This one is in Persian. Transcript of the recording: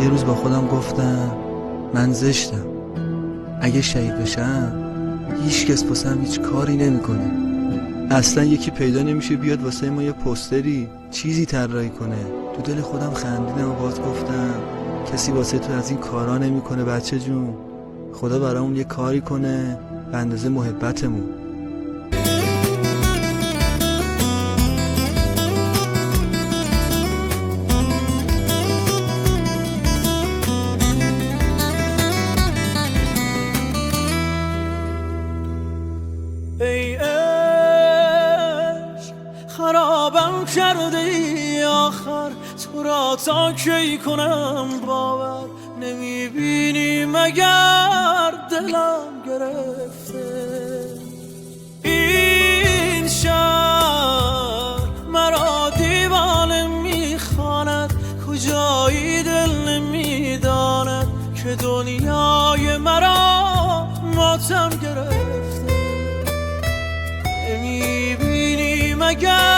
یه روز با خودم گفتم من زشتم، اگه شهید بشم هیچ کس واسم هیچ کاری نمیکنه. اصلا یکی پیدا نمیشه بیاد واسه ما یه پوستری چیزی طراحی کنه. تو دل خودم خندیدم و باز گفتم کسی واسه تو از این کارا نمیکنه بچه جون. خدا برامون یه کاری کنه به اندازه محبتمون. ای عشق خرابم کرده ای آخر، تو را تا کی کنم باور؟ نمیبینی مگر دلم گرفته؟ این شهر مرا دیوانه میخواند، کجایی دل نمیداند که دنیای مرا ماتم گرفته. نمیبینی مگر